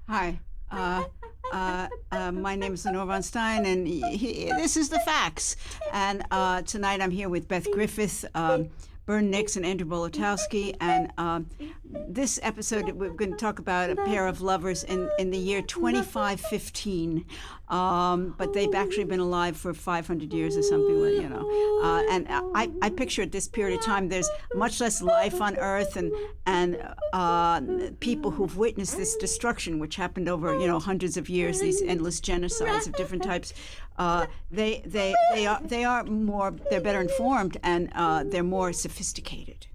Hi. My name is Lenore Stein, and this is The Facts. And tonight I'm here with Beth Griffith, Bern and Andrew Bolotowsky. And this episode, we're going to talk about a pair of lovers in the year 2515. But they've actually been alive for 500 years or something, you know. And I picture at this period of time, there's much less life on Earth, and people who've witnessed this destruction, which happened over, you know, hundreds of years, these endless genocides of different types. They are more, they're better informed, and they're more sophisticated.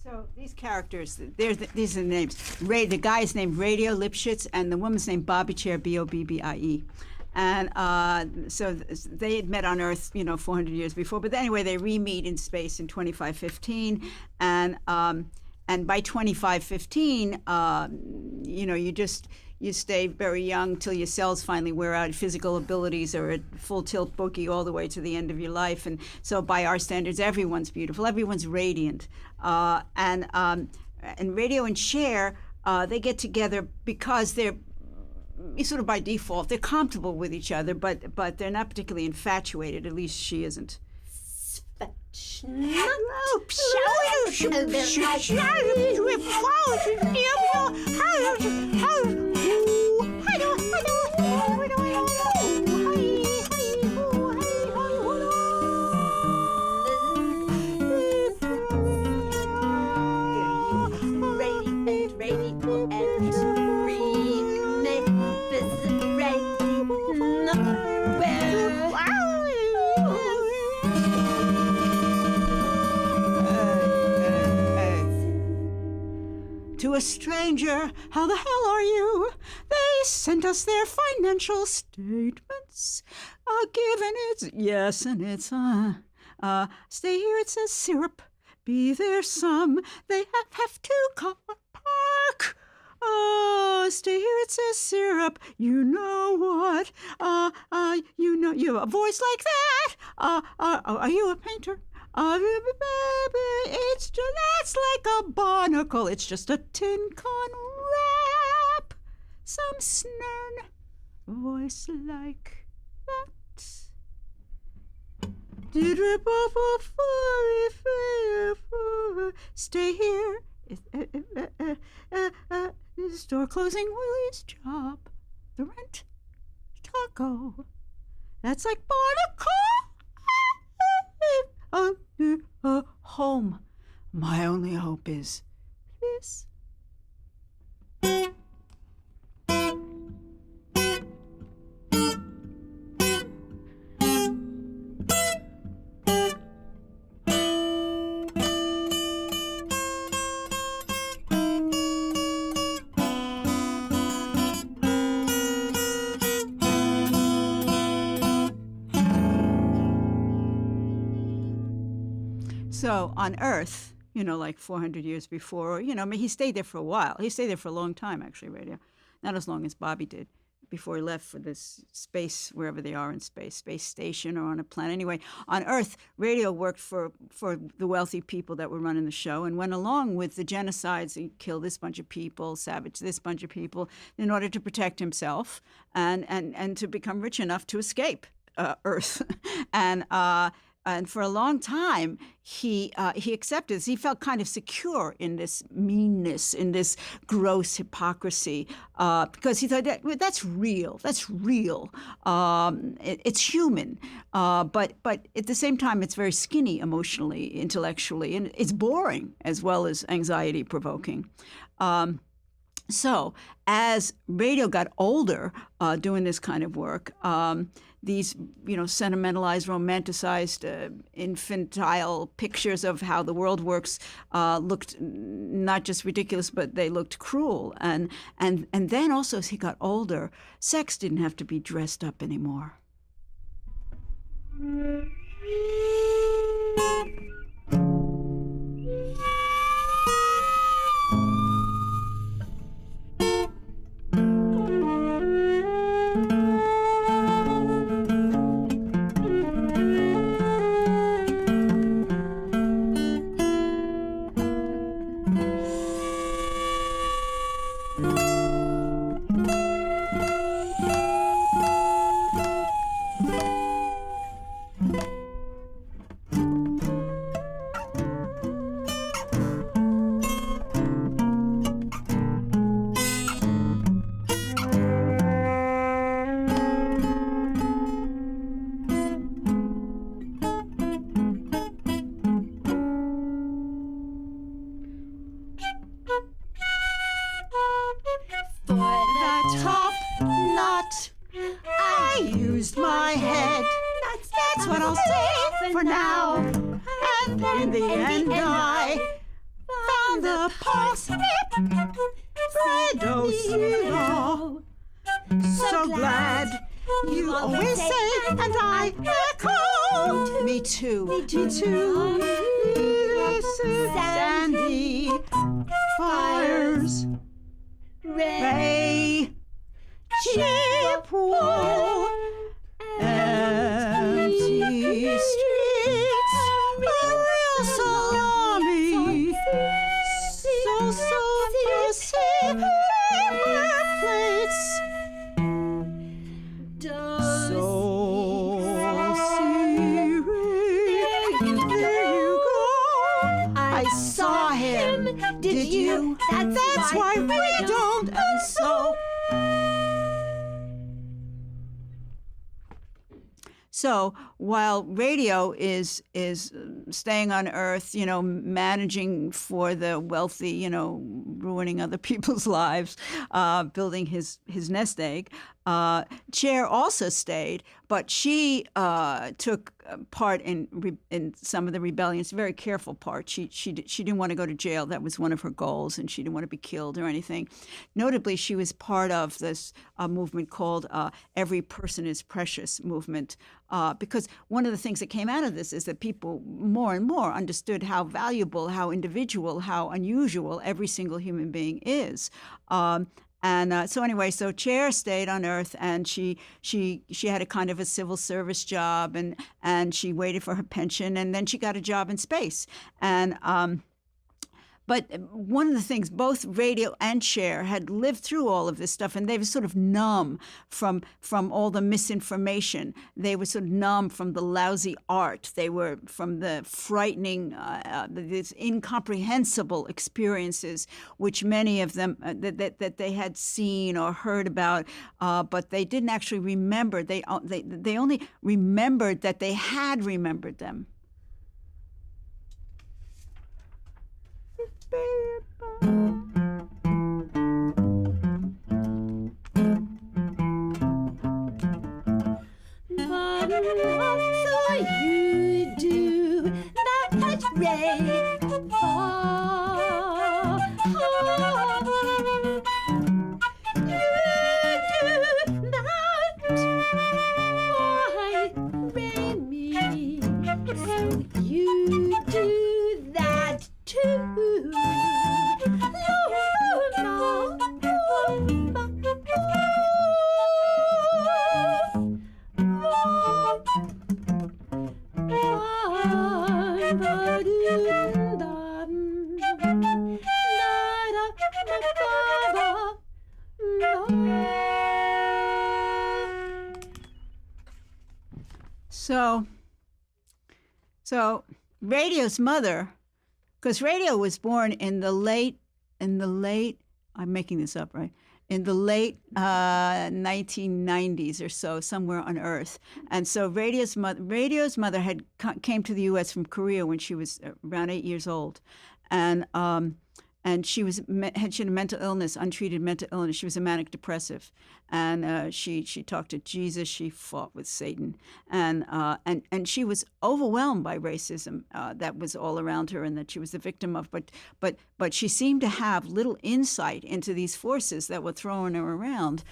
So these characters, these are the names. The guy's named Radio Lipschitz, and the woman's named Bobby Chair, Bobbie. And so they had met on Earth, you know, 400 years before. But anyway, they re-meet in space in 2515, and by 2515, you know, you stay very young till your cells finally wear out. Physical abilities are at full tilt boogie all the way to the end of your life. And so by our standards, everyone's beautiful, everyone's radiant. And Radio and Cher, they get together because they're sort of by default, they're comfortable with each other, but they're not particularly infatuated, at least she isn't. To a stranger, how the hell are you? They sent us their financial statements. Given it's yes and it's stay here, it says syrup. Be there some. They have to car park. Stay here, it says syrup. You know what? You know, you have a voice like that. Are you a painter? It's just, that's like a barnacle. It's just a tin con wrap. Some snern voice like that. Stay here. Store closing Willie's job. The rent. Taco. That's like barnacle. Home. My only hope is this. So on Earth, you know, like 400 years before, or, you know, I mean, he stayed there for a while. He stayed there for a long time, actually, Radio. Not as long as Bobby did. before he left for this space, wherever they are in space station or on a planet. Anyway, on Earth, radio worked for the wealthy people that were running the show and went along with the genocides. He killed this bunch of people, savaged this bunch of people in order to protect himself and to become rich enough to escape Earth. And for a long time, he accepted this. He felt kind of secure in this meanness, in this gross hypocrisy, because he thought that's real. That's real. It's human, but at the same time, it's very skinny emotionally, intellectually, and it's boring as well as anxiety provoking. So as radio got older, doing this kind of work, these, sentimentalized, romanticized, infantile pictures of how the world works looked not just ridiculous, but they looked cruel. And then also as he got older, sex didn't have to be dressed up anymore. Sandy fires, Ray, Chippewa, empty streets, a real tsunami, so paper plates, did you? That's why we don't, and so while radio is staying on Earth, managing for the wealthy, ruining other people's lives, building his nest egg, Cher also stayed, but she took part in some of the rebellions. Very careful part. She didn't want to go to jail. That was one of her goals, and she didn't want to be killed or anything. Notably, she was part of this movement called "Every Person is Precious" movement, because one of the things that came out of this is that people more and more understood how valuable, how individual, how unusual every single human being is. So Cher stayed on Earth, and she had a kind of a civil service job, and she waited for her pension, and then she got a job in space. But one of the things, both radio and Cher had lived through all of this stuff, and they were sort of numb from all the misinformation. They were sort of numb from the lousy art. They were from the frightening, these incomprehensible experiences, which many of them that they had seen or heard about, but they didn't actually remember. They only remembered that they had remembered them. But what saw you do that rain fall? You do that, why rain me? So you do that too. So Radio's mother, because Radio was born in the late, I'm making this up, right? In the late 1990s or so, somewhere on Earth. And so Radio's mother came to the U.S. from Korea when she was around 8 years old. And she had a mental illness, untreated mental illness. She was a manic depressive, and she talked to Jesus. She fought with Satan, and she was overwhelmed by racism that was all around her, and that she was the victim of. But she seemed to have little insight into these forces that were throwing her around.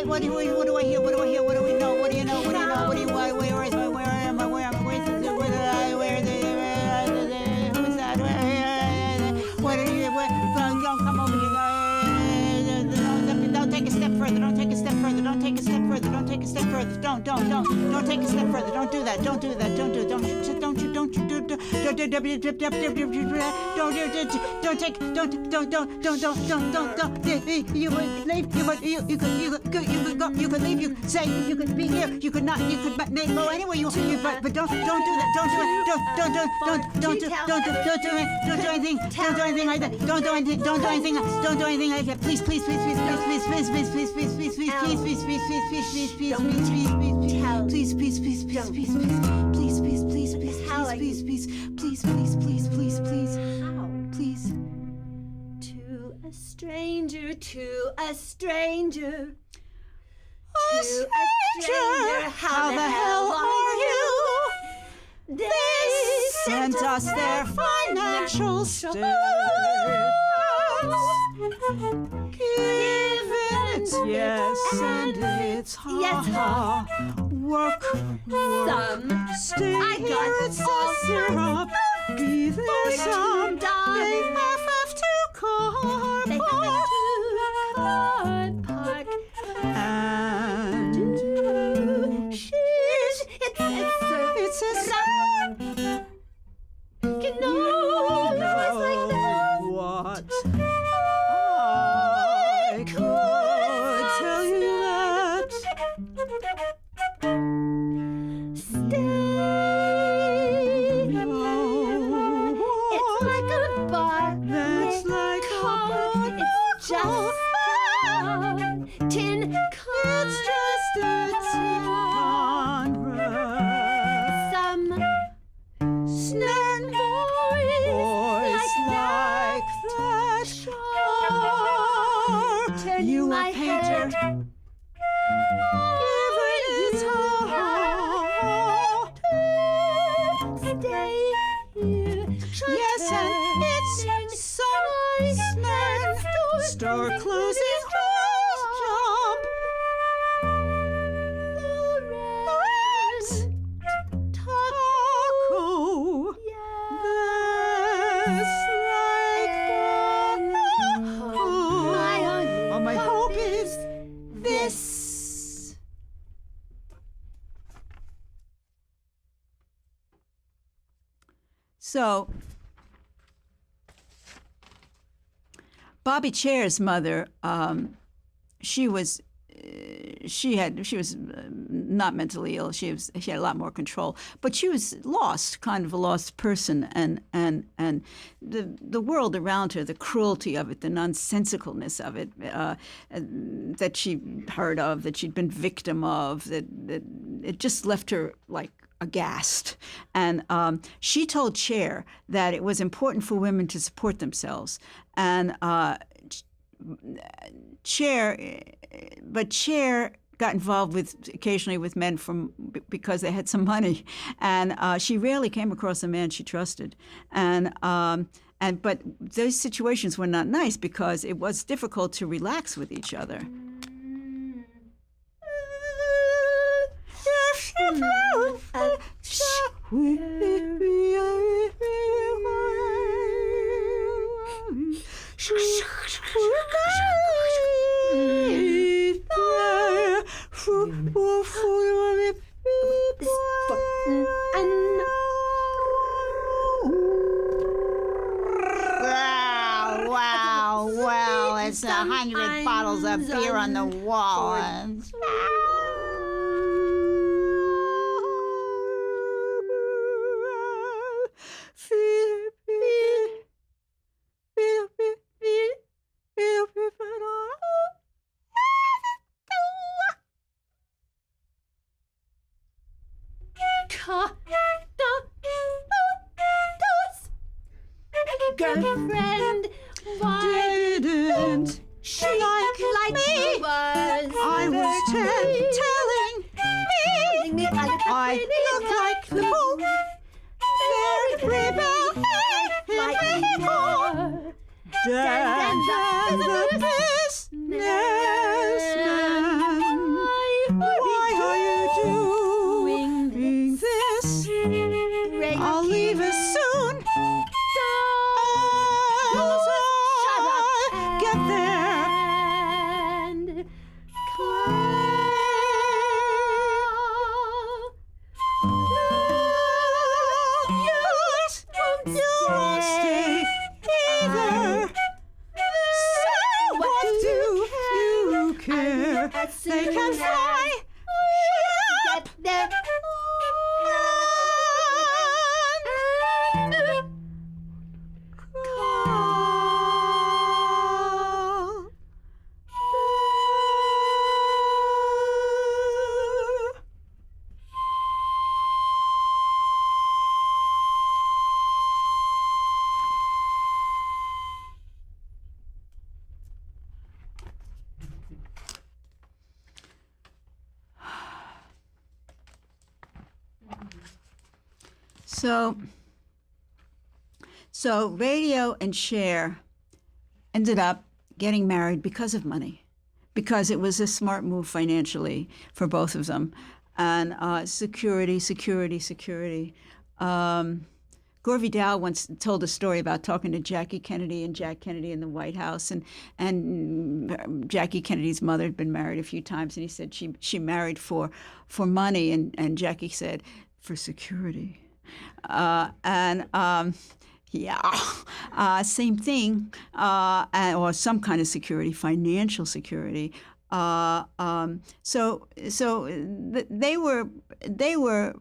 What do I hear? What do I hear? What do we know? What do you know? What do you know? What do you? Where am I? Where am I? Who is that? What are you? Don't come over here. Don't take a step further. Don't take a step further. Don't take a step further. Don't take a step further. Don't take a step further. Don't do that. Don't do that. Don't do it. Don't you leave. You could leave. You could say you could be here. You could not. You could go anywhere you want. But don't do that. Don't do it. Don't do anything. Don't do anything like that. Don't do anything. Don't do anything. Don't do anything like that. Please. Please. Please. Please. Please. Please. Please. Please. Please. Please. Please. Please. Please. Please. Please. Please. To a stranger. How the hell are you? They sent us their financial stars. Give it, yes, and it's hard. Work, Some. stay I here, got it's a syrup. Be there some. They have to car They park. have to car park. And it's a You know, it's like that. what I could tell you that. Stay. No, It's like a bar. that's like a It's just a tin can. It's just a converse. Some Snern voice like that. Turn You a my painter. head. Give it its heart. Stay here. Yes, and it's some Snern store closes job. Taco. That's like my hope is this. So, Bobby Chair's mother, she was not mentally ill. She had a lot more control, but she was lost, kind of a lost person, and the world around her, the cruelty of it, the nonsensicalness of it, that she heard of, that she'd been victim of, that it just left her like aghast. And she told Chair that it was important for women to support themselves, and Chair got involved occasionally with men because they had some money, and she rarely came across a man she trusted, and but those situations were not nice because it was difficult to relax with each other. Wow, it's 100 bottles of beer on the wall. Girlfriend, why Didn't she like me? Was I was telling me I look like the moon. Very rebel, like than the businessman. Why are you doing this? I'll leave us soon. Get there. And you won't stay either. So what do you care? They can fly. get there. So Radio and Cher ended up getting married because of money, because it was a smart move financially for both of them. And security. Gore Vidal once told a story about talking to Jackie Kennedy and Jack Kennedy in the White House, and Jackie Kennedy's mother had been married a few times, and he said she married for money, and Jackie said for security, same thing, or some kind of security, financial security. So they were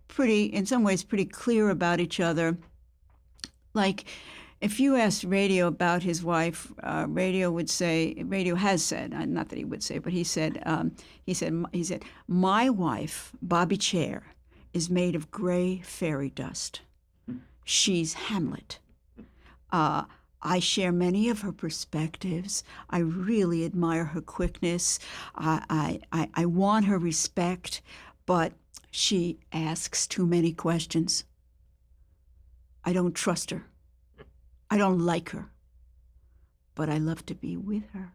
pretty, in some ways, pretty clear about each other. Like, if you asked Radio about his wife, Radio has said, not that he would say, but he said, my wife, Bobby Cher, is made of gray fairy dust. She's Hamlet. I share many of her perspectives. I really admire her quickness. I want her respect, but she asks too many questions. I don't trust her. I don't like her. But I love to be with her.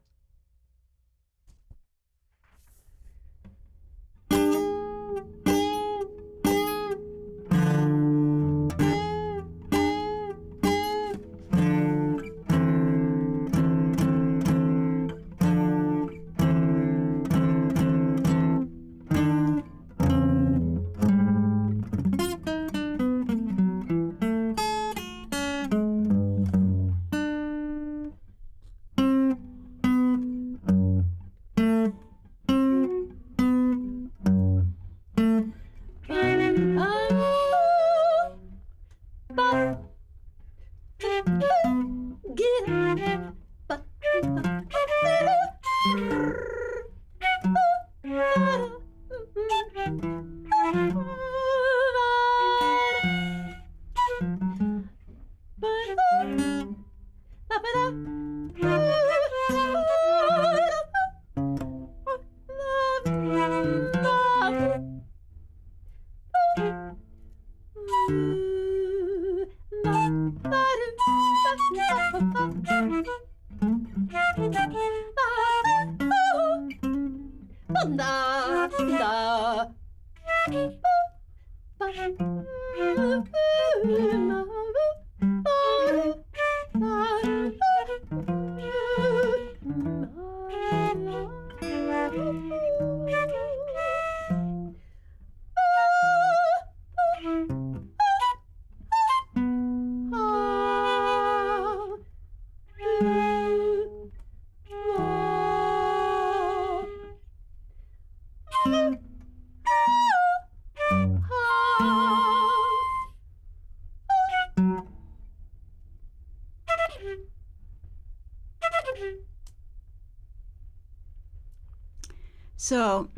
So,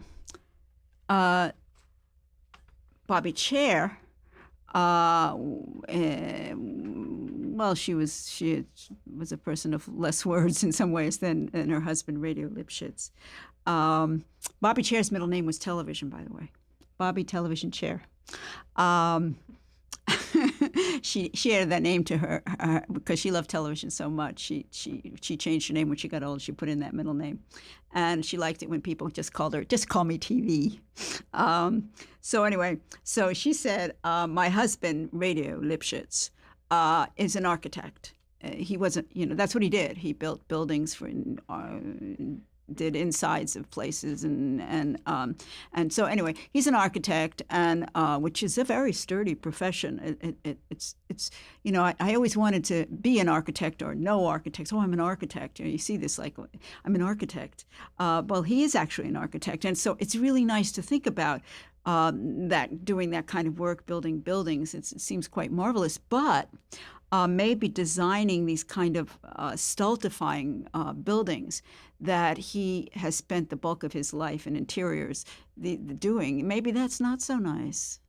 Bobby Chair, well, she was a person of less words in some ways than her husband, Radio Lipschitz. Bobby Chair's middle name was Television, by the way. Bobby Television Chair. She added that name to her because she loved television so much. She changed her name when she got old. She put in that middle name, and she liked it when people just called her, just call me TV. So anyway, so she said, my husband, Radio Lipschitz, is an architect. He wasn't, that's what he did. He built buildings for. Did insides of places and so anyway, he's an architect, and which is a very sturdy profession. It's I always wanted to be an architect or know architects. Oh, I'm an architect. You see this like I'm an architect. Well, he is actually an architect, and so it's really nice to think about that doing that kind of work, building buildings. It seems quite marvelous, but. Maybe designing these kind of stultifying buildings that he has spent the bulk of his life in interiors doing. Maybe that's not so nice.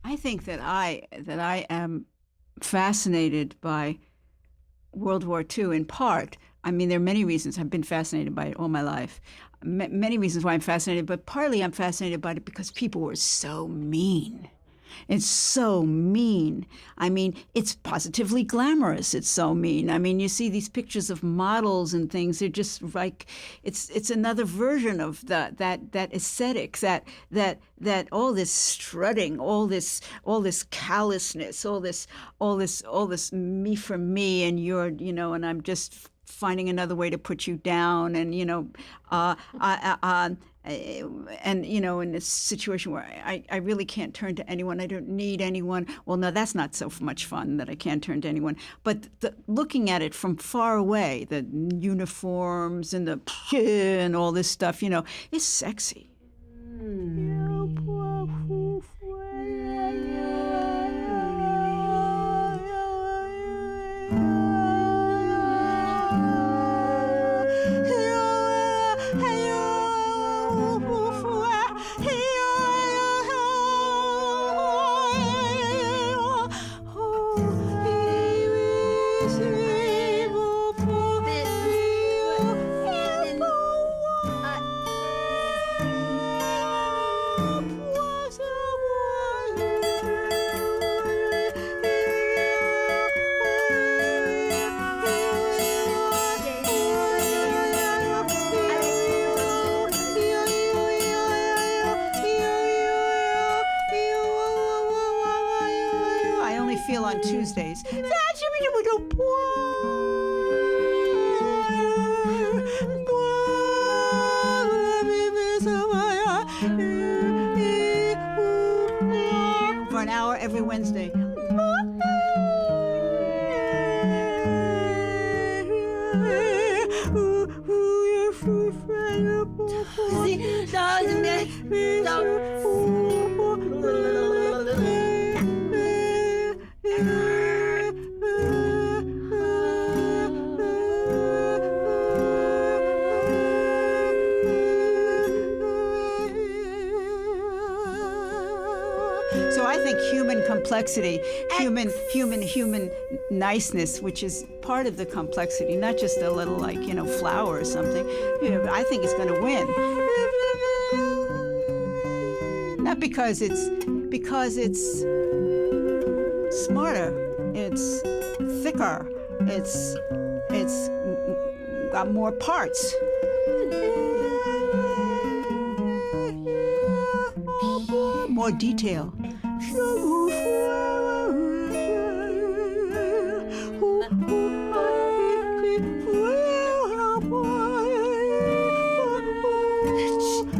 I think that I am fascinated by World War II in part. I mean, there are many reasons I've been fascinated by it all my life. Many reasons why I'm fascinated, but partly I'm fascinated by it because people were so mean. It's so mean. I mean, it's positively glamorous. It's so mean. I mean, you see these pictures of models and things. They're just like, it's another version of that aesthetics, that all this strutting, all this callousness, all this me for me, and you're, and I'm just finding another way to put you down, and and in this situation where I really can't turn to anyone, I don't need anyone. Well, no, that's not so much fun that I can't turn to anyone. But looking at it from far away, the uniforms and the and all this stuff, is sexy. On Tuesdays. For an hour every Wednesday. I think human complexity, human niceness, which is part of the complexity, not just a little flower or something. I think it's going to win. Not because it's smarter, it's thicker, it's got more parts. More detail.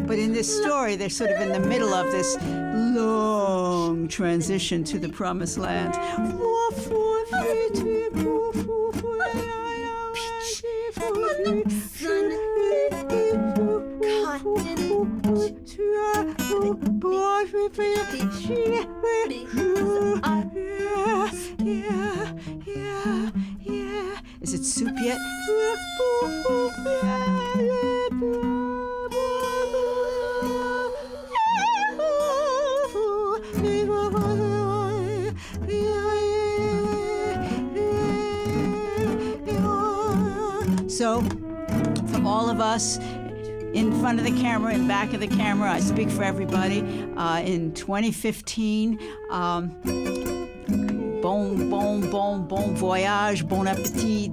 But in this story, they're sort of in the middle of this long transition to the promised land. Is it soup yet? So, from all of us, in front of the camera, in back of the camera, I speak for everybody. In 2015, bon voyage, bon appétit,